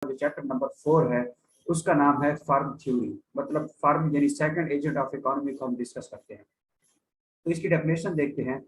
जो chapter number 4 है उसका नाम है फर्म थ्योरी, मतलब फर्म यानी सेकंड एजेंट ऑफ इकोनॉमी को हम डिस्कस करते हैं। तो इसकी डेफिनेशन देखते हैं।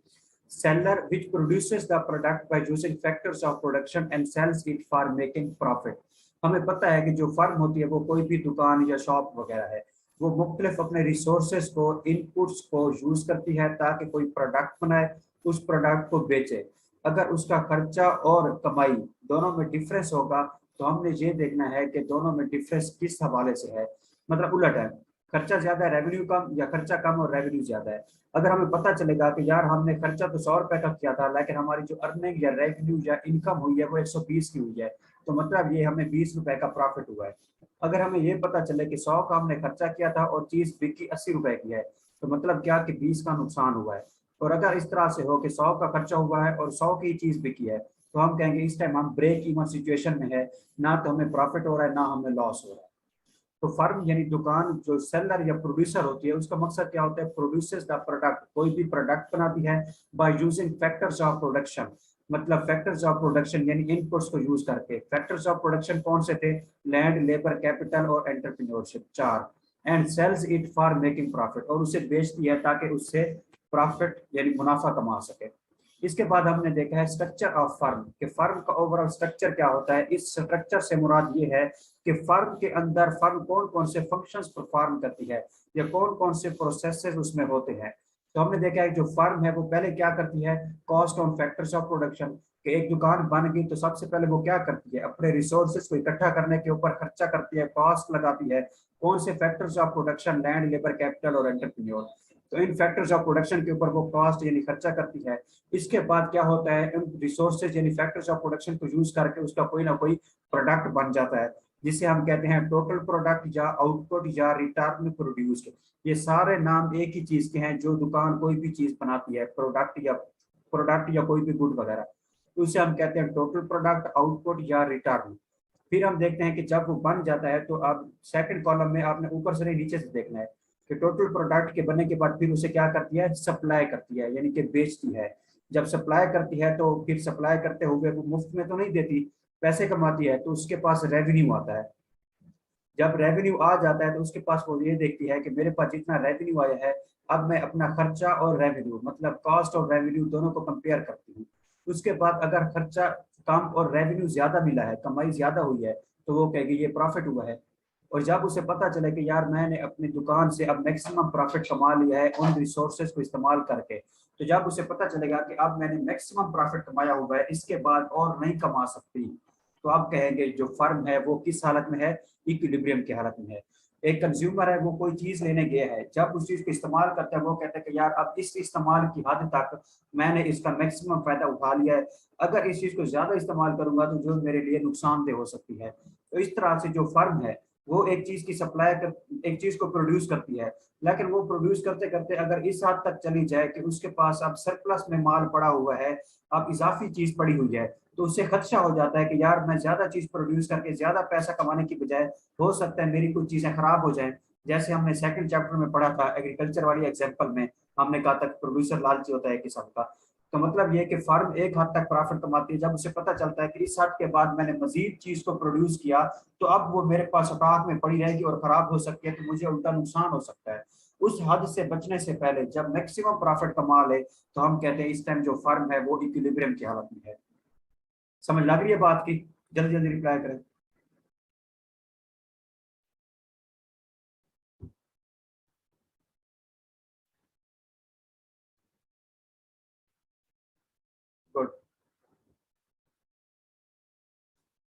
Seller which produces the product by using factors of production and sells it for making profit. हमें पता है कि जो फर्म होती है वो कोई भी दुकान या शॉप वगैरह है, वो मुख्तलिफ अपने रिसोर्सेज को, इनपुट्स को यूज करती है ताकि कोई प्रोडक्ट बनाए, उस प्रोडक्ट को बेचे। अगर उसका खर्चा और कमाई दोनों में डिफरेंस होगा तो हमने ये देखना है कि दोनों में डिफरेंस किस हवाले से है, मतलब उलट है, खर्चा ज्यादा है रेवेन्यू कम, या खर्चा कम और रेवेन्यू ज्यादा है। अगर हमें पता चलेगा कि यार हमने खर्चा तो 100 रुपए का किया था लेकिन हमारी जो अर्निंग या रेवेन्यू या इनकम हुई है वो 120 की हुई है, तो मतलब ये हमें 20 रुपए का प्रॉफिट हुआ है। अगर हमें ये पता चले कि 100 का हमने खर्चा किया था और चीज बिकी 80 रुपए की है, तो मतलब क्या कि 20 का नुकसान हुआ है। और अगर इस तरह से हो कि 100 का खर्चा हुआ है और 100 की चीज बिकी है, तो हम कहेंगे इस टाइम हम ब्रेक इवन सिचुएशन में है, ना तो हमें प्रॉफिट हो रहा है ना हमें लॉस हो रहा है। तो फर्म यानी दुकान जो सेलर या प्रोड्यूसर होती है उसका मकसद क्या होता है, प्रोड्यूसर्स द प्रोडक्ट, कोई भी प्रोडक्ट बनाती है by using factors of production, मतलब फैक्टर्स ऑफ प्रोडक्शन यानी इनपुट्स को यूज करके। फैक्टर्स ऑफ प्रोडक्शन कौन से थे, लैंड, लेबर, कैपिटल और एंटरप्रेन्योरशिप, चार। And sells it for making profit, और उसे बेचती है ताकि उससे प्रॉफिट यानी मुनाफा कमा सके। इसके बाद हमने देखा है स्ट्रक्चर ऑफ फर्म, कि फर्म का ओवरऑल स्ट्रक्चर क्या होता है। इस स्ट्रक्चर से मुराद ये है कि फर्म के अंदर फर्म कौन कौन से फंक्शंस परफॉर्म करती है या कौन कौन से प्रोसेसेस उसमें होते हैं। तो हमने देखा है जो फर्म है वो पहले क्या करती है, cost on factors of production, कि एक दुकान बन गई तो सबसे पहले वो क्या करती है, अपने रिसोर्सेज को इकट्ठा करने के ऊपर खर्चा करती है, कॉस्ट लगाती है। कौन से factors of production, land, labour, capital और एंटरप्रेन्योर। तो इन फैक्टर्स ऑफ प्रोडक्शन के ऊपर वो कॉस्ट यानी खर्चा करती है। इसके बाद क्या होता है, इन रिसोर्सेज यानी फैक्टर्स ऑफ प्रोडक्शन को यूज करके उसका कोई ना कोई प्रोडक्ट बन जाता है, जिसे हम कहते हैं टोटल प्रोडक्ट या आउटपुट या रिटर्न प्रोड्यूस्ड। ये सारे नाम एक ही चीज के हैं, जो दुकान कोई भी चीज बनाती है, प्रोडक्ट या कोई भी गुड वगैरह, तो उसे हम कहते हैं टोटल प्रोडक्ट, आउटपुट या रिटर्न। फिर हम देखते हैं कि जब वो बन जाता है तो आप सेकंड कॉलम में आपने ऊपर से नहीं नीचे से देखना है कि टोटल प्रोडक्ट के बनने के बाद फिर उसे क्या करती है, सप्लाई करती है यानी कि बेचती है। जब सप्लाई करती है तो फिर सप्लाई करते हुए वो मुफ्त में तो नहीं देती, पैसे कमाती है, तो उसके पास रेवेन्यू आता है। जब रेवेन्यू आ जाता है तो उसके पास वो ये देखती है कि मेरे पास जितना रेवेन्यू आया है, अब मैं अपना खर्चा और रेवेन्यू मतलब कॉस्ट और रेवेन्यू दोनों को कंपेयर करती हूँ। उसके बाद अगर खर्चा कम और रेवेन्यू ज्यादा मिला है, कमाई ज्यादा हुई है, तो वो कहेगी ये प्रॉफिट हुआ है। और जब उसे पता चले कि यार मैंने अपनी दुकान से अब मैक्सिमम प्रॉफिट कमा लिया है उन रिसोर्सेज को इस्तेमाल करके, तो जब उसे पता चलेगा कि अब मैंने मैक्सिमम प्रॉफिट कमाया हुआ है, इसके बाद और नहीं कमा सकती, तो आप कहेंगे जो फर्म है वो किस हालत में है, इक्विलिब्रियम की हालत में है। एक कंज्यूमर है, वो कोई चीज लेने गया है, जब उस चीज को इस्तेमाल करता है वो कहता है कि यार अब इस इस्तेमाल की हद तक मैंने इसका मैक्सिमम फायदा उठा लिया है, अगर इस चीज को ज्यादा इस्तेमाल करूंगा तो जो मेरे लिए नुकसानदेह हो सकती है। तो इस तरह से जो फर्म है वो एक चीज की सप्लाई कर, एक चीज को प्रोड्यूस करती है, लेकिन वो प्रोड्यूस करते करते अगर इस हद तक चली जाए कि उसके पास अब सरप्लस में माल पड़ा हुआ है, अब इजाफी चीज पड़ी हुई है, तो उससे खदशा हो जाता है कि यार मैं ज्यादा चीज प्रोड्यूस करके ज्यादा पैसा कमाने की बजाय हो सकता है मेरी कुछ चीजें खराब हो जाएं। जैसे हमने सेकंड चैप्टर में पढ़ा था एग्रीकल्चर वाली एग्जांपल में, हमने कहा था प्रोड्यूसर लालची होता है किस्म का। तो मतलब ये कि फर्म एक हद तक प्रॉफिट कमाती है, जब उसे पता चलता है कि इस हद के बाद मैंने मजीद चीज को प्रोड्यूस किया तो अब वो मेरे पास स्टॉक में पड़ी रहेगी और खराब हो सकती है, तो मुझे उल्टा नुकसान हो सकता है। उस हद से बचने से पहले जब मैक्सिमम प्रॉफिट कमा ले, तो हम कहते हैं इस टाइम जो फर्म है वो इक्विलिब्रियम की हालत में है। समझ लग रही है बात की, जल्दी जल्दी रिप्लाई करें। गुड।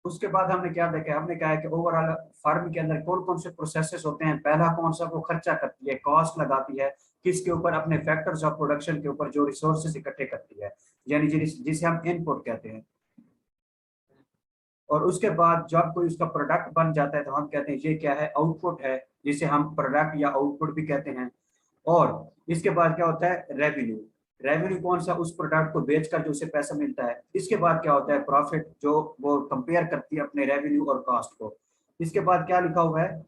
उसके बाद हमने क्या देखा, हमने कहा है कि ओवरऑल फर्म के अंदर कौन कौन से प्रोसेसेस होते हैं। पहला कौन सा, वो खर्चा करती है, कॉस्ट लगाती है, किसके ऊपर, अपने फैक्टर्स ऑफ प्रोडक्शन के ऊपर जो रिसोर्सेज इकट्ठे करती है, यानी जिसे हम इनपुट कहते हैं। और उसके बाद जब कोई उसका प्रोडक्ट बन जाता है तो हम कहते हैं ये क्या है, आउटपुट है, जिसे हम प्रोडक्ट या आउटपुट भी कहते हैं। और इसके बाद क्या होता है, रेवेन्यू। रेवेन्यू कौन सा, उस प्रोडक्ट को बेचकर जो उसे पैसा मिलता है। इसके बाद क्या होता है, प्रॉफिट, जो वो कंपेयर करती है अपने रेवेन्यू और कॉस्ट को। इसके बाद क्या लिखा हुआ है,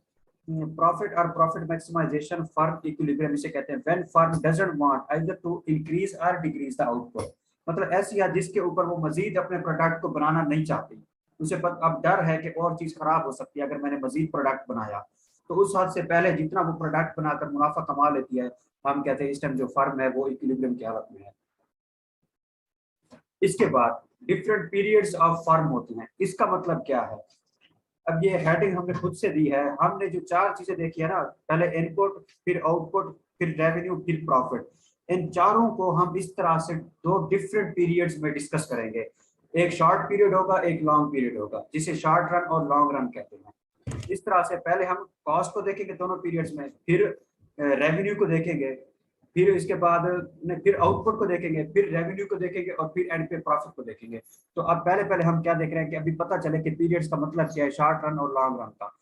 प्रॉफिट और प्रॉफिट मैक्सिमाइजेशन फर्म इक्विलिब्रियम, इसे कहते हैं when firm doesn't want either to increase or decrease the output, मतलब ऐसी है जिसके ऊपर वो मजीद अपने प्रोडक्ट को बनाना नहीं चाहती। उसे अब डर है कि और चीज खराब हो सकती है अगर मैंने मजीद प्रोडक्ट बनाया, तो उस हद से पहले जितना वो प्रोडक्ट बनाकर मुनाफा कमा लेती है, हम कहते हैं इस टाइम जो फर्म है वो इक्विलिब्रियम की हालत में है। इसके बाद डिफरेंट पीरियड्स ऑफ फर्म होती हैं। इसका मतलब क्या है? अब ये हेडिंग हमने खुद से दी है। हमने जो चार चीजें देखी है ना, पहले इनपुट, फिर आउटपुट, फिर रेवेन्यू, फिर प्रॉफिट, इन चारों को हम इस तरह से दो डिफरेंट पीरियड्स में डिस्कस करेंगे। एक शॉर्ट पीरियड होगा, एक लॉन्ग पीरियड होगा, जिसे शॉर्ट रन और लॉन्ग रन कहते हैं। इस तरह से पहले हम कॉस्ट को देखेंगे दोनों पीरियड्स में, फिर रेवेन्यू को देखेंगे, फिर इसके बाद फिर आउटपुट को देखेंगे, फिर रेवेन्यू को देखेंगे, और फिर एंड पे प्रॉफिट को देखेंगे। तो अब पहले पहले हम क्या देख रहे हैं कि अभी पता चले कि पीरियड्स का मतलब क्या है, शॉर्ट रन और लॉन्ग रन का।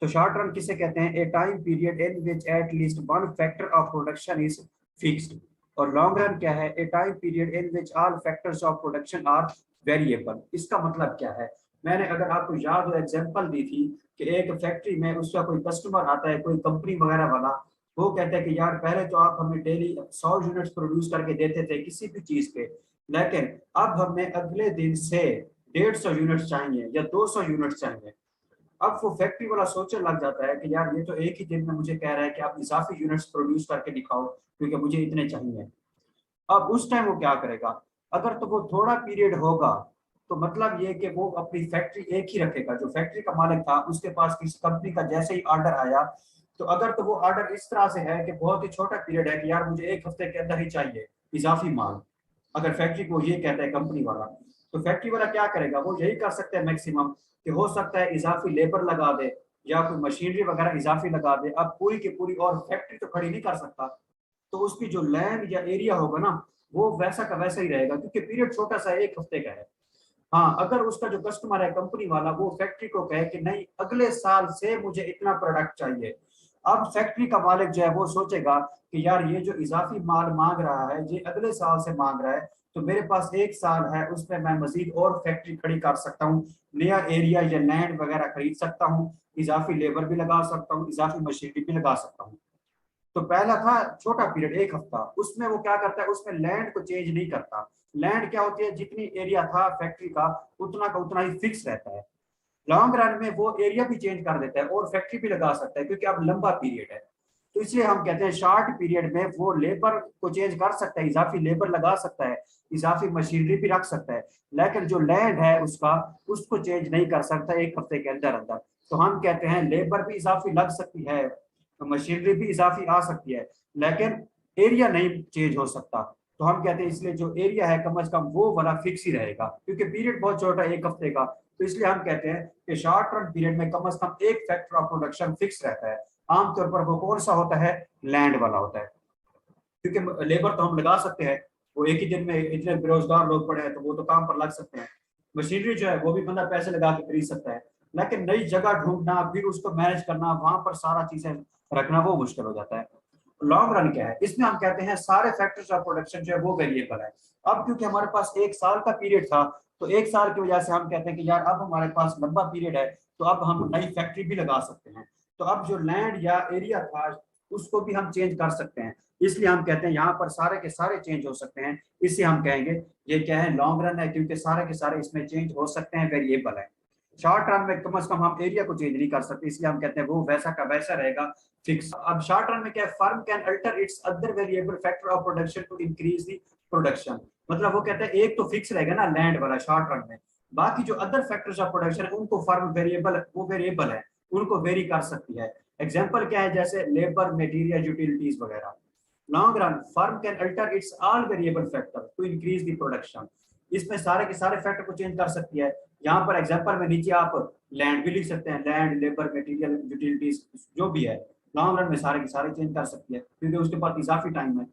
तो शॉर्ट रन किसे कहते हैं? A time period in which at least one factor of production is fixed. और लॉन्ग रन क्या है? A time period in which all factors of production are variable. इसका मतलब क्या है? मैंने अगर आपको याद हो एग्जांपल दी थी कि एक फैक्ट्री में उसका कोई कस्टमर आता है, कोई कंपनी वगैरह वाला, वो कहता है कि यार पहले तो आप हमें डेली 100 यूनिट्स प्रोड्यूस करके देते थे किसी भी चीज के, लेकिन अब हमें अगले दिन से 150 यूनिट्स चाहिए या 200 यूनिट्स चाहिए। अब वो फैक्ट्री वाला सोचने लग जाता है कि यार ये तो एक ही दिन में मुझे कह रहा है कि आप इजाफी यूनिट्स प्रोड्यूस करके दिखाओ क्योंकि मुझे इतने चाहिए। अब उस टाइम वो क्या करेगा? अगर तो वो थोड़ा पीरियड होगा तो मतलब ये कि वो अपनी फैक्ट्री एक ही रखेगा। जो फैक्ट्री का मालिक था उसके पास किसी कंपनी का जैसे ही ऑर्डर आया, तो अगर तो वो ऑर्डर इस तरह से है कि बहुत ही छोटा पीरियड है कि यार मुझे एक हफ्ते के अंदर ही चाहिए इजाफी माल, अगर फैक्ट्री को ये कहता है कंपनी वाला, तो फैक्ट्री वाला क्या करेगा? वो यही कर सकता है मैक्सिमम कि हो सकता है इजाफी लेबर लगा दे या कोई मशीनरी वगैरह इजाफी लगा दे। अब पूरी की पूरी और फैक्ट्री तो खड़ी नहीं कर सकता, तो उसकी जो लैंड या एरिया होगा ना, वो वैसा का वैसा ही रहेगा क्योंकि पीरियड छोटा सा 1 हफ्ते का है। हाँ, अगर उसका जो कस्टमर है कंपनी वाला वो फैक्ट्री को कहे कि नहीं अगले साल से मुझे इतना प्रोडक्ट चाहिए, अब फैक्ट्री का मालिक जो है वो सोचेगा कि यार ये जो इजाफी माल मांग रहा है ये अगले साल से मांग रहा है, तो मेरे पास 1 साल है उसमें मैं मजीद और फैक्ट्री खड़ी कर सकता हूँ, नया एरिया या लैंड वगैरह खरीद सकता हूँ, इजाफी लेबर भी लगा सकता हूँ, इजाफी मशीनरी भी लगा सकता हूँ। तो पहला था छोटा पीरियड 1 हफ्ता, उसमें वो क्या करता है? उसमें लैंड को चेंज नहीं करता। लैंड क्या होती है? जितनी एरिया था फैक्ट्री का उतना ही फिक्स रहता है। लॉन्ग रन में वो एरिया भी चेंज कर देता है और फैक्ट्री भी लगा सकता है क्योंकि अब लंबा पीरियड है। तो इसलिए हम कहते हैं शॉर्ट पीरियड में वो लेबर को चेंज कर सकता है, इजाफी लेबर लगा सकता है, इजाफी मशीनरी भी रख सकता है, लेकिन जो लैंड है उसका उसको चेंज नहीं कर सकता 1 हफ्ते के अंदर अंदर। तो हम कहते हैं लेबर भी इजाफी लग सकती है, मशीनरी भी इजाफी आ सकती है, लेकिन एरिया नहीं चेंज हो सकता। तो हम कहते हैं इसलिए जो एरिया है कम से कम वो वाला फिक्स ही रहेगा क्योंकि पीरियड बहुत छोटा है 1 हफ्ते का। तो इसलिए हम कहते हैं कि शॉर्ट टर्म पीरियड में कम से कम एक फैक्टर ऑफ प्रोडक्शन फिक्स रहता है। आमतौर पर वो कौन सा होता है? लैंड वाला होता है, क्योंकि लेबर तो हम लगा सकते हैं, वो एक ही दिन में इतने बेरोजगार लोग पड़े हैं तो वो तो काम पर लग सकते हैं। मशीनरी जो है वो भी बंदा पैसे लगा के खरीद सकता है, लेकिन नई जगह ढूंढना फिर उसको मैनेज करना वहां पर सारा चीजें रखना वो मुश्किल हो जाता है। लॉन्ग रन क्या है? इसमें हम कहते हैं सारे फैक्टर्स ऑफ प्रोडक्शन जो है वो वेरिएबल है। अब क्योंकि हमारे पास 1 साल का पीरियड था, तो 1 साल की वजह से हम कहते हैं कि यार अब हमारे पास लंबा पीरियड है, तो अब हम नई फैक्ट्री भी लगा सकते हैं। तो अब जो लैंड या एरिया था उसको भी हम चेंज कर सकते हैं, इसलिए हम कहते हैं यहाँ पर सारे के सारे चेंज हो सकते हैं। इससे हम कहेंगे ये क्या है? लॉन्ग रन है, क्योंकि सारे के सारे इसमें चेंज हो सकते हैं, वेरिएबल है। शॉर्ट रन में कम से कम हम एरिया को चेंज नहीं कर सकते, इसलिए हम कहते हैं वो वैसा का वैसा रहेगा, फिक्स। अब शॉर्ट रन में क्या है? Firm can alter its other variable factor of production to increase the production. मतलब वो कहते हैं एक तो फिक्स रहेगा ना लैंड वाला शॉर्ट रन में, बाकी जो अदर फैक्टर्स ऑफ प्रोडक्शन है उनको फर्म वेरिएबल है, उनको वेरी कर सकती है। एग्जांपल क्या है? जैसे लेबर, मटेरियल, यूटिलिटीज वगैरह। Long run firm can alter its all variable factor to increase the production. इसमें सारे के सारे फैक्टर को चेंज कर सकती है। यहाँ पर एग्जांपल में नीचे आप लैंड भी लिख सकते हैं, लैंड, लेबर, मटेरियल, यूटिलिटीज जो भी है, लॉन्ग रन में सारे के सारे चेंज कर सकती है क्योंकि उसके पास इजाफी टाइम है।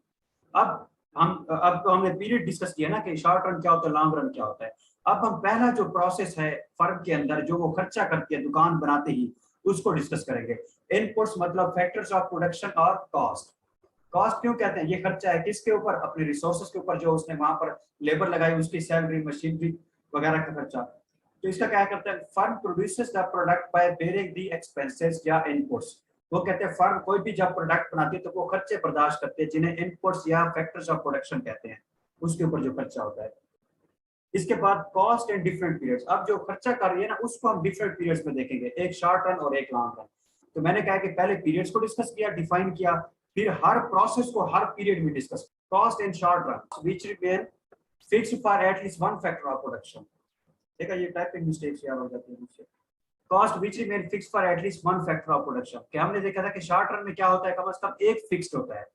अब तो हमने पीरियड डिस्कस किया ना कि शॉर्ट रन क्या होता है, लॉन्ग रन क्या होता है। अब हम पहला जो प्रोसेस है फर्म के अंदर जो वो खर्चा करती है दुकान बनाते ही, उसको डिस्कस करेंगे। इनपुट्स मतलब फैक्टर्स ऑफ प्रोडक्शन और कॉस्ट। कॉस्ट क्यों कहते हैं? ये खर्चा है किसके ऊपर? अपने रिसोर्सेज के ऊपर, जो उसने वहां पर लेबर लगाई उसकी सैलरी, मशीनरी वगैरह का खर्चा। तो इसका क्या करता है? Firm produces the product by bearing the expenses या इनपुट्स। वो कहते हैं फर्म कोई भी जब प्रोडक्ट बनाती है तो वो खर्चे बर्दाश्त करते हैं जिन्हें इनपुट्स या फैक्टर्स ऑफ प्रोडक्शन कहते हैं, उसके ऊपर जो खर्चा होता है। इसके बाद कॉस्ट एंड डिफरेंट पीरियड्स। अब जो खर्चा कर रही है ना उसको हम डिफरेंट पीरियड्स में देखेंगे, एक शॉर्ट रन और एक लॉन्ग रन। तो मैंने कहा कि पहले पीरियड्स को डिस्कस किया, डिफाइन किया, फिर हर प्रोसेस को हर पीरियड में discuss. Cost in short run which remain fixed for at least one factor of production. देखा ये टाइपिंग मिस्टेक्स यार हो जाती है मुझसे। Cost which remain fixed for at least one factor of production, कि हमने देखा था कि शॉर्ट रन में क्या होता है, कम से कम एक फिक्स्ड होता है,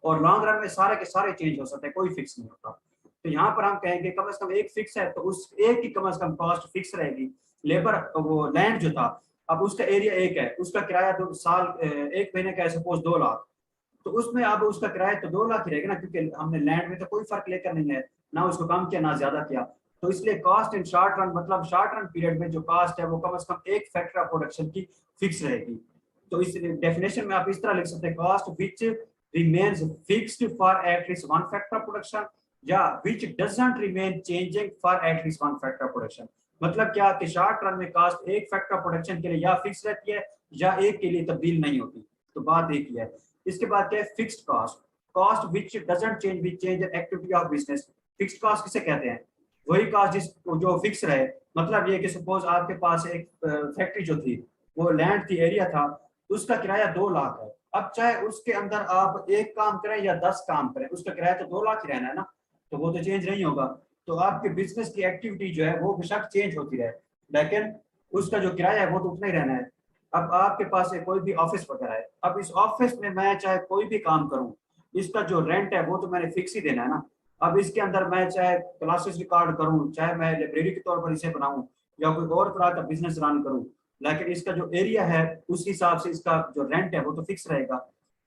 और लॉन्ग रन में सारे के सारे चेंज हो सकते हैं, कोई फिक्स नहीं होता। तो यहाँ पर हम कहेंगे कम से कम एक फिक्स है, तो उस एक की कम से कम कॉस्ट फिक्स रहेगी। लेबर वो लैंड जो था, अब उसका एरिया एक है, उसका किराया 2 साल एक महीने का है सपोज 2 लाख, तो उसमें अब उसका किराया तो 2 लाख ही रहेगा ना, क्योंकि हमने लैंड में तो कोई फर्क लेकर नहीं है, ना उसको कम किया ना ज्यादा किया। तो इसलिए कॉस्ट इन शॉर्ट रन मतलब शॉर्ट रन पीरियड में जो कॉस्ट है वो कम से कम एक फैक्टर ऑफ प्रोडक्शन की फिक्स रहेगी। तो इस डेफिनेशन में आप इस तरह लिख सकते हैं, cost which remains fixed for at least one factor of production या which doesn't remain changing for at least one factor of production। मतलब क्या कि शॉर्ट रन में कॉस्ट एक फैक्टर ऑफ प्रोडक्शन के लिए या फिक्स रहती है या एक के लिए तब्दील नहीं होती, तो बात एक ही है। इसके बाद क्या है fixed cost, cost which doesn't change with change in activity of business. Fixed cost किसे कहते हैं, वही कॉस्ट जिस जो फिक्स रहे। मतलब ये कि सपोज आपके पास एक फैक्ट्री जो थी, वो लैंड थी, एरिया था, उसका किराया 2 लाख है। अब चाहे उसके अंदर आप एक काम करें या 10 काम करें, उसका किराया तो 2 लाख ही रहना है ना, तो वो तो चेंज नहीं होगा। तो आपके बिजनेस की एक्टिविटी जो है वो बेशक चेंज होती रहे, लेकिन उसका जो किराया है वो तो उतना ही रहना है। अब आपके पास कोई भी ऑफिस वगैरह है, अब इस ऑफिस में मैं चाहे कोई भी काम करूं, इसका जो रेंट है वो तो मैंने फिक्स ही देना है ना। अब इसके अंदर मैं चाहे क्लासेस रिकॉर्ड करूं, चाहे मैं लाइब्रेरी के तौर पर इसे बनाऊं या कोई और तरह का बिजनेस रन करूं, लेकिन इसका जो एरिया है उस हिसाब से इसका जो रेंट है वो तो फिक्स रहेगा।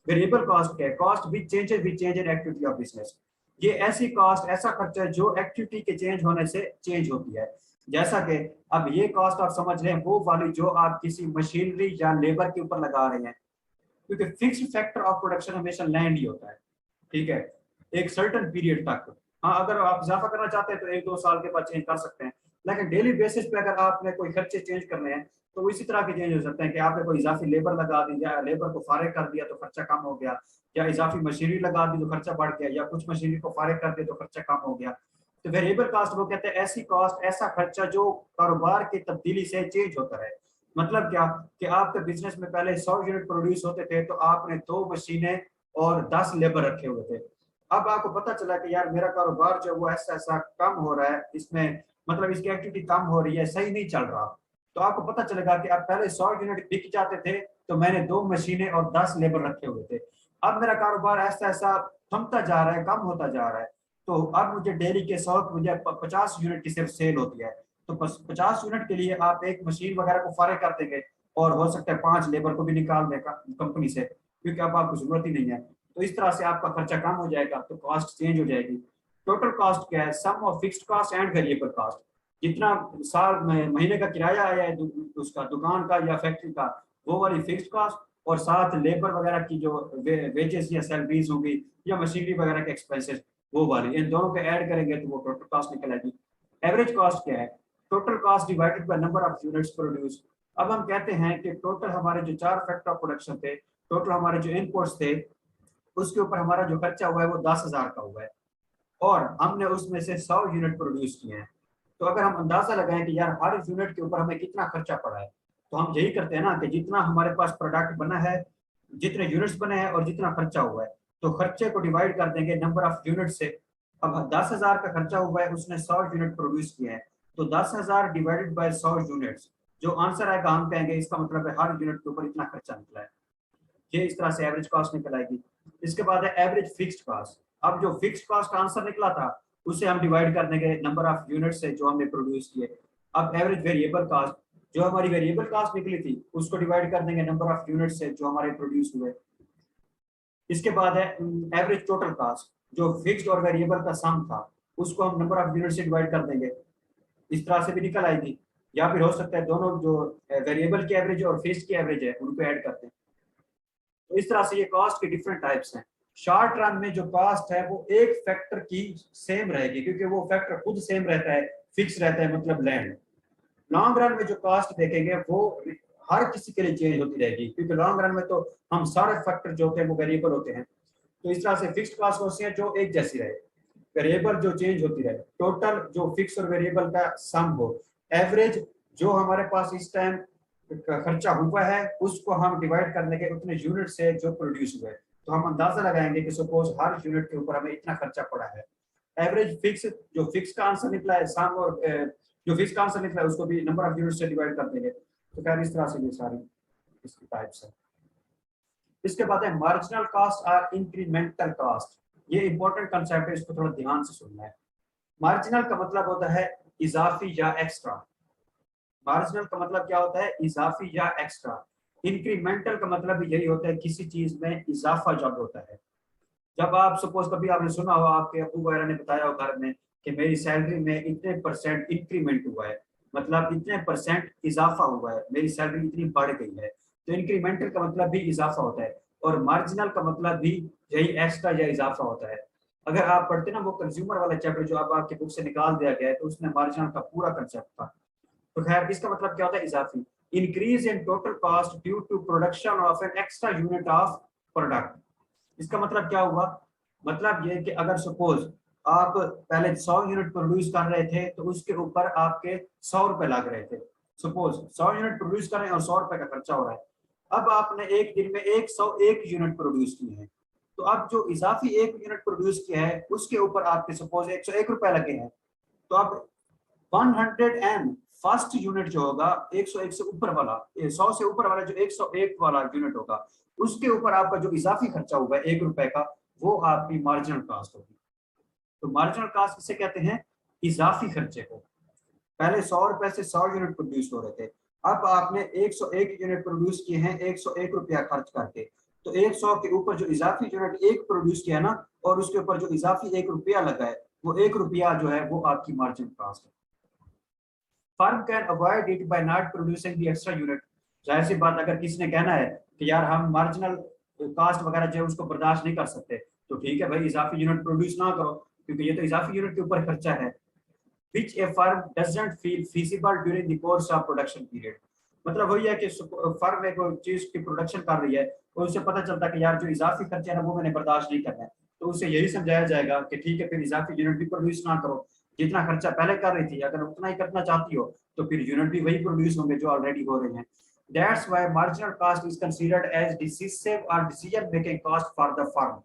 वेरिएबल कॉस्ट क्या है, cost which changes with change in activity of business. ये ऐसी कॉस्ट, ऐसा खर्चा है जो एक्टिविटी के चेंज होने से चेंज होती है। जैसा कि अब ये कॉस्ट आप समझ रहे हैं वो वाली जो आप किसी मशीनरी या लेबर के ऊपर लगा रहे हैं, क्योंकि फिक्स्ड फैक्टर ऑफ प्रोडक्शन हमेशा लैंड ही होता है, ठीक है, एक सर्टेन पीरियड तक। हाँ, अगर आप इजाफा करना चाहते हैं तो 1-2 साल के बाद चेंज कर सकते हैं, लेकिन डेली बेसिस पे अगर आपने कोई खर्चे चेंज करने हैं तो वो इसी तरह के चेंज हो सकते हैं कि आपने कोई इजाफी लेबर लगा दी या लेबर को फारिग कर दिया तो खर्चा कम हो गया, या इजाफी मशीनरी लगा दी तो खर्चा बढ़ गया, या कुछ मशीनरी को फारिग कर दिया तो खर्चा कम हो गया। तो वेरिएबल कॉस्ट वो कहते हैं ऐसी कॉस्ट, ऐसा खर्चा जो कारोबार की तब्दीली से चेंज होता है। मतलब क्या कि आपके बिजनेस में पहले 100 यूनिट प्रोड्यूस होते थे तो आपने 2 मशीनें और 10 लेबर रखे हुए थे। अब आपको पता चला कि यार मेरा कारोबार जो वो ऐसा ऐसा कम हो रहा है, इसमें मतलब इसकी एक्टिविटी कम हो रही है, सही नहीं चल रहा। तो आपको पता चलेगा कि अब पहले 100 यूनिट बिक जाते थे तो मैंने 2 मशीनें और 10 लेबर रखे हुए थे। अब मेरा कारोबार ऐसा ऐसा थमता जा रहा है, कम होता जा रहा है, तो अब मुझे डेली के 100 मुझे 50 यूनिट की सिर्फ सेल होती है। तो 50 यूनिट के लिए आप एक मशीन वगैरह को फारिग कर देंगे और हो सकता है 5 लेबर को भी निकाल देगा कंपनी से, क्योंकि अब आपको जरूरत ही नहीं है। तो इस तरह से आपका खर्चा कम हो जाएगा, तो कॉस्ट चेंज हो जाएगी। टोटल कॉस्ट क्या है, sum of fixed cost and variable cost. जितना साल में महीने का किराया आया है उसका दुकान का या फैक्ट्री का, वो वाली फिक्स्ड कॉस्ट, और साथ लेबर वगैरह की जो वेजेस या सैलरीज होगी या मशीनरी वगैरह के एक्सपेंसेस, वो वाली, इन दोनों को ऐड करेंगे तो वो टोटल कॉस्ट निकल आएगी। एवरेज कॉस्ट क्या है, total cost divided by number of units produce. अब हम कहते हैं कि टोटल हमारे जो 4 फैक्टर ऑफ प्रोडक्शन थे, टोटल हमारे जो इनपुट्स थे, उसके ऊपर हमारा जो खर्चा हुआ है वो 10,000 का हुआ है, और हमने उसमें से 100 यूनिट प्रोड्यूस किए हैं। तो अगर हम अंदाजा लगाएं कि यार हर यूनिट के ऊपर हमें कितना खर्चा पड़ा है, तो हम यही करते हैं ना कि जितना हमारे पास प्रोडक्ट बना है, जितने यूनिट्स बने हैं और जितना खर्चा हुआ है, तो खर्चे को डिवाइड कर देंगे नंबर ऑफ यूनिट से। अब 10,000 का खर्चा हुआ है, उसने 100 यूनिट प्रोड्यूस किए हैं, तो 10,000 डिवाइडेड बाय 100 यूनिट्स, जो आंसर आएगा हम कहेंगे इसका मतलब है हर यूनिट के ऊपर इतना खर्चा निकला है। ये इस तरह से एवरेज कॉस्ट निकल आएगी। इसके बाद है एवरेज फिक्स्ड कॉस्ट। अब जो फिक्स्ड कॉस्ट का आंसर निकला था उसे हम डिवाइड कर देंगे नंबर ऑफ यूनिट से जो हमने प्रोड्यूस किए। अब एवरेज वेरिएबल कॉस्ट, जो हमारी वेरिएबल कॉस्ट निकली थी उसको डिवाइड कर देंगे नंबर ऑफ यूनिट से जो हमारे प्रोड्यूस हुए। इसके बाद है एवरेज टोटल कॉस्ट, जो फिक्स्ड और वेरिएबल का सम था उसको हम नंबर ऑफ यूनिट से डिवाइड कर देंगे, इस तरह से भी निकल आएगी। या फिर हो सकता है दोनों जो वेरिएबल की एवरेज और फिक्स्ड की एवरेज है उनको ऐड करते हैं। तो इस तरह से ये कॉस्ट के डिफरेंट टाइप्स हैं। शॉर्ट रन में जो कॉस्ट है वो एक फैक्टर की सेम रहेगी, क्योंकि वो फैक्टर खुद सेम रहता है, फिक्स रहता है, मतलब लैंड। लॉन्ग रन में जो कॉस्ट देखेंगे वो हर किसी के लिए चेंज होती रहेगी, क्योंकि लॉन्ग रन में तो हम सारे फैक्टर जो होते हैं वो वेरिएबल होते हैं। तो इस तरह से फिक्स्ड कॉस्ट होती है जो एक जैसी रहे। वेरिएबल जो चेंज होती रहे, टोटल जो फिक्स और वेरिएबल का सम हो, एवरेज जो हमारे पास इस टाइम खर्चा हुआ है उसको हम डिवाइड करने के उतने यूनिट से जो प्रोड्यूस हुए, तो हम अंदाजा लगाएंगे कि सपोज हर यूनिट के ऊपर हमें इतना खर्चा पड़ा है। एवरेज फिक्स, जो फिक्स का आंसर निकला है सम, और जो फिक्स का आंसर निकला है उसको भी नंबर ऑफ यूनिट से डिवाइड कर देंगे। तो खैर इस तरह से ये सारी इसकी टाइप्स है। इसके बाद है मार्जिनल कॉस्ट और इंक्रीमेंटल कॉस्ट। ये इंपॉर्टेंट कंसेप्ट है, इसको थोड़ा ध्यान से सुनना है। मार्जिनल का मतलब होता है इजाफी या एक्स्ट्रा। मार्जिनल का मतलब क्या होता है? इजाफी या एक्स्ट्रा। इंक्रीमेंटल का मतलब भी यही होता है किसी चीज में इजाफा जब होता है। जब आप सपोज कभी आपने सुना हो, आपके अबू वगैरह ने बताया हो घर में कि मेरी सैलरी में इतने परसेंट इंक्रीमेंट हुआ है, मतलब इतने परसेंट इजाफा हुआ है, मेरी सैलरी इतनी बढ़ गई है। तो इंक्रीमेंटल का मतलब भी इजाफा होता है, और मार्जिनल का मतलब भी यही एक्स्ट्रा या इजाफा होता है। अगर आप पढ़ते ना वो कंज्यूमर वाला चैप्टर जो अब आपके बुक से निकाल दिया गया है, तो उसमें मार्जिनल का पूरा कंसेप्ट था। तो खैर इसका मतलब क्या होता है? इजाफी। Increase in total cost due to production of an extra unit of product. इसका मतलब क्या हुआ? मतलब ये कि अगर सपोज आप पहले 100 यूनिट प्रोड्यूस कर रहे थे तो उसके ऊपर आपके 100 रुपए लग रहे थे। सपोज 100 यूनिट प्रोड्यूस कर रहे हैं और 100 रुपए का खर्चा हो रहा है। अब आपने एक दिन में 101 यूनिट प्रोड्यूस किए हैं, तो अब जो इजाफी एक यूनिट प्रोड्यूस किया है उसके ऊपर आपके सपोज 101 रुपए लगे हैं, तो अब 100 एंड फर्स्ट यूनिट जो होगा 101 से ऊपर वाला, 100 से ऊपर वाला जो 101 वाला यूनिट होगा, उसके ऊपर आपका जो इजाफी खर्चा हुआ है 1 रुपए का, वो आपकी मार्जिनल कॉस्ट होगी। तो मार्जिनल कॉस्ट किसे कहते हैं? इजाफी खर्चे को। पहले 100 रुपए से 100 यूनिट प्रोड्यूस हो रहे थे, अब आपने 101 यूनिट प्रोड्यूस किए हैं 101 रुपया खर्च करके, तो 100 के ऊपर जो इजाफी यूनिट एक प्रोड्यूस किया ना, और उसके ऊपर जो इजाफी 1 रुपया लगा है, वो 1 रुपया जो है वो आपकी मार्जिनल कॉस्ट है। Firm can avoid it by not producing the extra unit. जाहिर सी बात, अगर किसी ने कहना है कि यार हम मार्जिनल कॉस्ट वगैरह जो है उसको बर्दाश्त नहीं कर सकते, तो ठीक है भाई, इजाफी यूनिट प्रोड्यूस ना करो, क्योंकि ये तो इजाफी यूनिट के ऊपर खर्चा है। which a firm doesn't feel feasible during the course of production period। मतलब वही है कि फर्म एक चीज की प्रोडक्शन कर रही है और उसे पता चलता है कि यार जो इजाफी खर्चे है ना वो मैंने बर्दाश्त नहीं करना है, तो उसे यही समझाया जाएगा कि ठीक है फिर इजाफी यूनिट भी प्रोड्यूस ना करो, जितना खर्चा पहले कर रही थी अगर उतना ही करना चाहती हो तो फिर यूनिट भी वही प्रोड्यूस होंगे जो ऑलरेडी हो रहे हैं। That's why marginal cost is considered as decisive or decision making cost for the firm,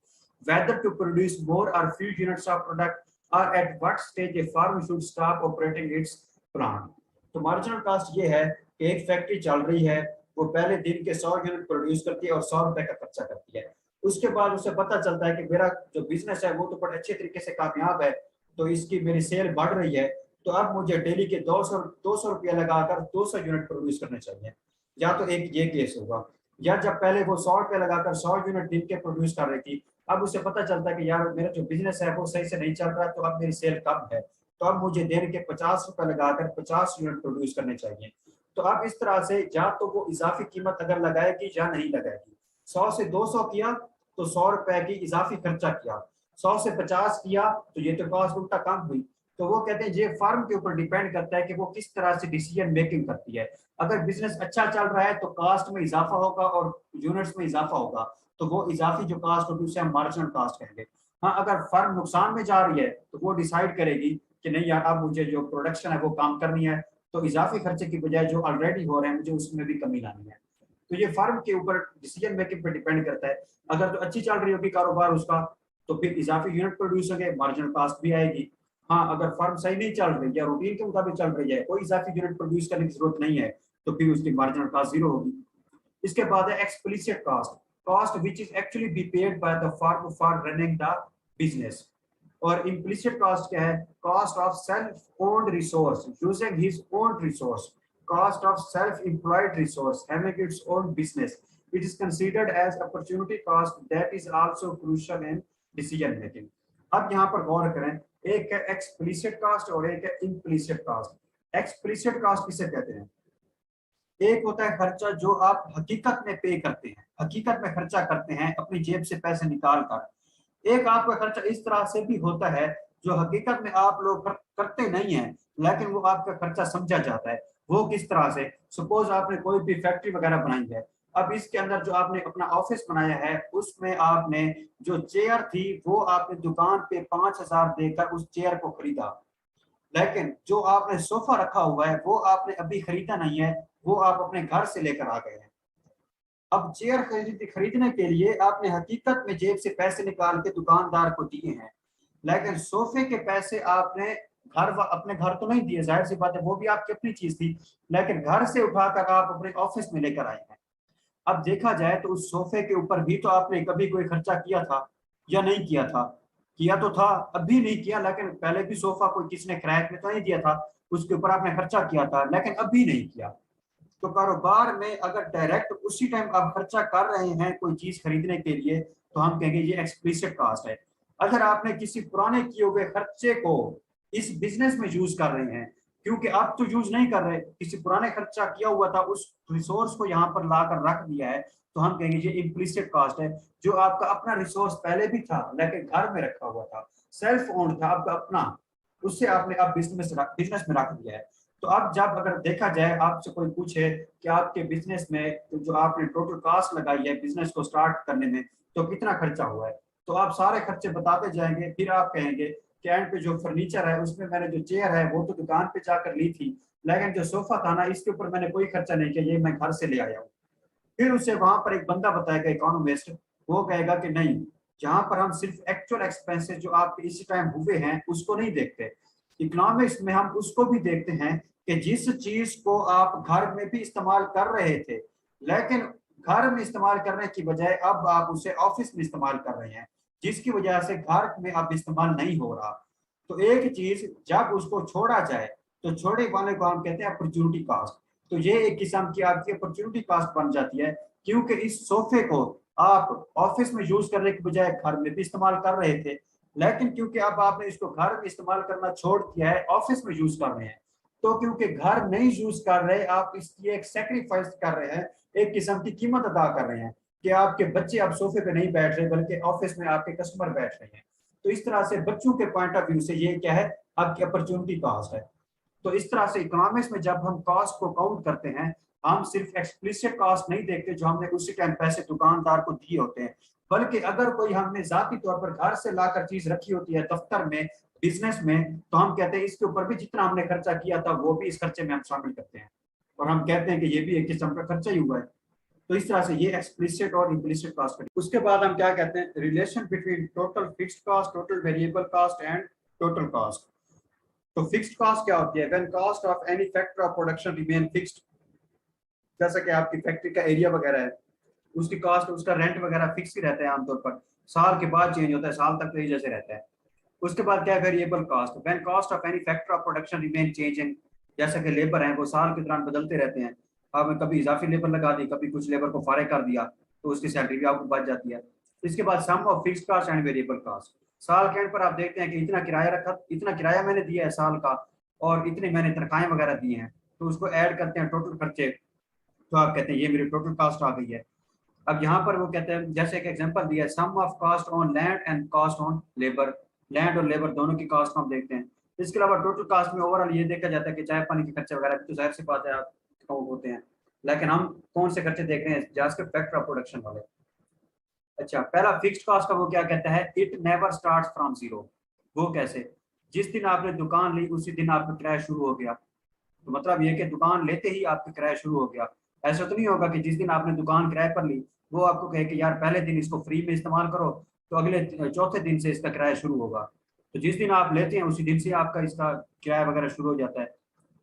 whether to produce more or few units of product or at what stage a firm should stop operating its plant। तो marginal cost ये है कि एक factory चल रही है, वो पहले दिन के 100 यूनिट प्रोड्यूस करती है और 100 रुपए का खर्चा करती है। उसके बाद उसे पता चलता है कि मेरा जो बिजनेस है वो तो बड़े अच्छे तरीके से कामयाब है, तो इसकी मेरी सेल बढ़ रही है, तो अब मुझे डेली के 200 रुपया लगाकर 200 यूनिट प्रोड्यूस करने चाहिए। या तो एक ये केस होगा, या जब पहले वो 100 रुपया लगाकर 100 यूनिट दिन के प्रोड्यूस कर रही थी, अब उसे पता चलता है कि यार मेरा जो बिजनेस है वो सही से नहीं चल रहा है, तो अब मेरी सेल कम है, तो अब मुझे दिन के 50 रुपए लगाकर 50 यूनिट प्रोड्यूस करने चाहिए। तो अब इस तरह से या तो वो इजाफी कीमत अगर लगाएगी या नहीं लगाएगी। 100 से 200 किया तो 100 रुपए की इजाफी खर्चा किया, 100 से 50 किया तो ये तो कॉस्ट उल्टा कम हुई। तो वो कहते हैं ये फर्म के ऊपर डिपेंड करता है कि वो किस तरह से डिसीजन मेकिंग करती है। अगर बिजनेस अच्छा चल रहा है तो कास्ट में इजाफा होगा और यूनिट्स में इजाफा होगा, तो वो इजाफी जो कास्ट होगी उसे हम मार्जिनल कास्ट कहेंगे। हाँ, अगर फर्म नुकसान में जा रही है तो वो डिसाइड करेगी कि नहीं यार अब मुझे जो प्रोडक्शन है वो काम करनी है, तो इजाफी खर्चे की बजाय जो ऑलरेडी हो रहे हैं मुझे उसमें भी कमी लानी है। तो ये फर्म के ऊपर डिसीजन मेकिंग पर डिपेंड करता है। अगर तो अच्छी चल रही होगी कारोबार उसका, तो फिर इजाफी यूनिट प्रोड्यूस होंगे, मार्जिनल कास्ट भी आएगी। हाँ, अगर फर्म सही नहीं चल रही या रूटीन के मुताबिक चल रही है, कोई इजाफी यूनिट प्रोड्यूस करने की जरूरत नहीं है, तो फिर उसकी मार्जिनल कास्ट जीरो होगी। इसके बाद है explicit cost, cost which is actually be paid by the firm for running the business। और implicit cost क्या है? Cost of self-owned resource using his own resource, cost of self-employed resource having its own business। It is considered as opportunity cost that is also crucial in decision making। अब यहाँ पर गौर करें, एक है explicit cost और एक है implicit cost। explicit cost किसे कहते हैं? एक होता है खर्चा जो आप हकीकत में पे करते हैं, हकीकत में खर्चा करते हैं अपनी जेब से पैसे निकाल कर। एक आपका खर्चा इस तरह से भी होता है जो हकीकत में आप लोग करते नहीं हैं, लेकिन वो आपका खर्चा समझा जाता है। वो किस तरह से? सपोज आपने कोई भी फैक्ट्री वगैरह बनाई है, अब इसके अंदर जो आपने अपना ऑफिस बनाया है उसमें आपने जो चेयर थी वो आपने दुकान पे 5,000 देकर उस चेयर को खरीदा, लेकिन जो आपने सोफा रखा हुआ है वो आपने अभी खरीदा नहीं है, वो आप अपने घर से लेकर आ गए हैं। अब चेयर खरीदने के लिए आपने हकीकत में जेब से पैसे निकाल के दुकानदार को दिए हैं, लेकिन सोफे के पैसे आपने अपने घर तो नहीं दिए, जाहिर सी बात है वो भी आपकी अपनी चीज थी, लेकिन घर से उठाकर आप अपने ऑफिस में लेकर आए हैं। अब देखा जाए तो उस सोफे के ऊपर भी तो आपने कभी कोई खर्चा किया था या नहीं किया था? किया तो था, अभी नहीं किया, लेकिन पहले भी सोफा कोई किसी ने किराए में तो नहीं दिया था, उसके ऊपर आपने खर्चा किया था, लेकिन अभी नहीं किया। तो कारोबार में अगर डायरेक्ट उसी टाइम आप खर्चा कर रहे हैं कोई चीज खरीदने के लिए तो हम कहेंगे ये एक्सप्लिसिट कास्ट है। अगर आपने किसी पुराने किए हुए खर्चे को इस बिजनेस में यूज कर रहे हैं, क्योंकि आप तो यूज नहीं कर रहे, किसी पुराने खर्चा किया हुआ था उस रिसोर्स को यहाँ पर लाकर रख दिया है, तो हम कहेंगे ये इम्प्लिसिट कास्ट है। जो आपका अपना रिसोर्स पहले भी था लेकिन घर में रखा हुआ था, सेल्फ ओन्ड था आपका अपना, उससे आपने अब बिजनेस में रख दिया है। तो अब जब अगर देखा जाए आपसे कोई पूछे कि आपके बिजनेस में जो आपने टोटल कॉस्ट लगाई है बिजनेस को स्टार्ट करने में तो कितना खर्चा हुआ है, तो आप सारे खर्चे बताते जाएंगे, फिर आप कहेंगे कि एंड पे जो फर्नीचर है उसमें मैंने जो चेयर है वो तो दुकान पे जाकर ली थी, लेकिन जो सोफा था ना इसके ऊपर मैंने कोई खर्चा नहीं किया, ये मैं घर से ले आया हूँ। फिर उसे वहां पर एक बंदा बताएगा इकोनॉमिस्ट, वो कहेगा कि नहीं, जहां पर हम सिर्फ एक्चुअल एक्सपेंसेस जो आपके इसी टाइम हुए हैं उसको नहीं देखते, इकोनॉमिक्स में हम उसको भी देखते हैं कि जिस चीज को आप घर में भी इस्तेमाल कर रहे थे लेकिन घर में इस्तेमाल करने की बजाय अब आप उसे ऑफिस में इस्तेमाल कर रहे हैं, जिसकी वजह से घर में अब इस्तेमाल नहीं हो रहा। तो एक चीज जब उसको छोड़ा जाए तो छोड़े वाले को हम कहते हैं अपॉर्चुनिटी कॉस्ट। तो ये एक किस्म की आपकी अपॉर्चुनिटी कॉस्ट बन जाती है, क्योंकि इस सोफे को आप ऑफिस में यूज करने की बजाय घर में भी इस्तेमाल कर रहे थे, लेकिन क्योंकि अब आपने इसको घर में इस्तेमाल करना छोड़ दिया है, ऑफिस में यूज कर रहे हैं, तो क्योंकि घर नहीं यूज कर रहे आप इसकी एक सेक्रीफाइस कर रहे हैं, एक किस्म की कीमत अदा कर रहे हैं कि आपके बच्चे अब सोफे पे नहीं बैठ रहे बल्कि ऑफिस में आपके कस्टमर बैठ रहे हैं। तो इस तरह से बच्चों के पॉइंट ऑफ व्यू से ये क्या है, आपकी अपॉर्चुनिटी कॉस्ट है। तो इस तरह से इकोनॉमिक्स में जब हम कॉस्ट को काउंट करते हैं, हम सिर्फ एक्सप्लिसिट कॉस्ट नहीं देखते जो हमने उसी टाइम पैसे दुकानदार को दिए होते हैं, बल्कि अगर कोई हमने जाती तौर पर घर से लाकर चीज रखी होती है दफ्तर में बिजनेस में, तो हम कहते हैं इसके ऊपर भी जितना हमने खर्चा किया था वो भी इस खर्चे में हम शामिल करते हैं और हम कहते हैं कि ये भी एक किस्म का खर्चा ही हुआ है। तो इस तरह से ये एक्सप्लिसिट और इम्प्लिसिट कॉस्ट। उसके बाद हम क्या कहते हैं, relation between total fixed cost, total variable cost and total cost. तो फिक्स्ड कॉस्ट क्या होती है? When cost of any factor of production remain fixed, जैसा कि आपकी फैक्ट्री का एरिया वगैरह है उसकी कॉस्ट, उसका रेंट वगैरह फिक्स ही रहता है आमतौर पर, साल के बाद चेंज होता है, साल तक तो ये जैसे रहता है। उसके बाद क्या है variable cost, when cost of any factor of production remain changing, जैसा कि लेबर है वो साल के दौरान बदलते रहते हैं, आपने कभी इजाफी लेबर लगा दी, कभी कुछ लेबर को फारिग कर दिया तो उसकी सैलरी भी आपको बच जाती है। इसके बाद sum of fixed cost and variable cost, साल के एंड पर आप देखते हैं कि इतना किराया रखा, इतना किराया मैंने दिया है साल का और इतने मैंने तनख्वाहें वगैरह दी हैं, तो उसको ऐड करते हैं टोटल खर्चे, तो आप कहते हैं ये मेरी टोटल कॉस्ट आ गई है। अब यहाँ पर वो कहते हैं जैसे एक एग्जांपल दिया है, sum of cost on land and cost on labour, land और लेबर दोनों की कॉस्ट हम देखते हैं। इसके अलावा टोटल कॉस्ट में ओवरऑल ये देखा जाता है कि चाय पानी के खर्चे वगैरह तो जाहिर सी बात है आप होते हैं, लेकिन हम कौन से खर्चे देख रहे हैं, जाकर फैक्टर ऑफ प्रोडक्शन वाले। अच्छा, पहला फिक्स्ड कॉस्ट का वो क्या कहता है, it never starts from zero. वो कैसे? जिस दिन आपने दुकान ली उसी दिन आपका किराया शुरू हो गया, तो मतलब ये कि दुकान लेते ही आपका किराया शुरू हो गया। ऐसा तो नहीं होगा कि जिस दिन आपने दुकान किराए पर ली वो आपको कहे कि यार पहले दिन इसको फ्री में इस्तेमाल करो तो अगले चौथे दिन से इसका किराया शुरू होगा। तो जिस दिन आप लेते हैं उसी दिन से आपका इसका किराया वगैरह शुरू हो जाता है।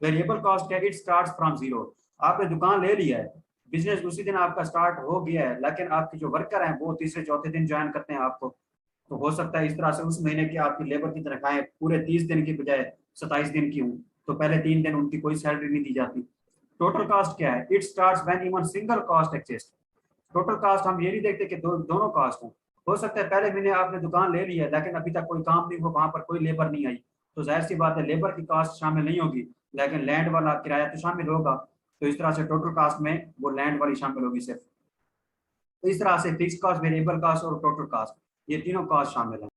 वेरिएबल कॉस्ट है, इट स्टार्ट्स फ्रॉम जीरो। आपने दुकान ले लिया है, बिजनेस उसी दिन आपका स्टार्ट हो गया है, लेकिन आपके जो वर्कर हैं वो तीसरे चौथे दिन ज्वाइन करते हैं आपको, तो हो सकता है इस तरह से उस महीने की आपकी लेबर की तनख्वाहें पूरे 30 दिन की बजाय 27 दिन की हूँ, तो पहले 3 दिन उनकी कोई सैलरी नहीं दी जाती। टोटल कॉस्ट क्या है, it starts when even single cost exist. Total cost हम ये नहीं देखते कि दोनों कॉस्ट हो सकता है पहले महीने आपने दुकान ले ली है लेकिन अभी तक कोई काम नहीं हुआ, वहां पर कोई लेबर नहीं आई, तो जाहिर सी बात है लेबर की कॉस्ट शामिल नहीं होगी, लेकिन लैंड वाला किराया तो शामिल होगा। तो इस तरह से टोटल कॉस्ट में वो लैंड वाली शामिल होगी सिर्फ। तो इस तरह से फिक्स कॉस्ट, वेरिएबल कॉस्ट और टोटल कॉस्ट, ये तीनों कॉस्ट शामिल है।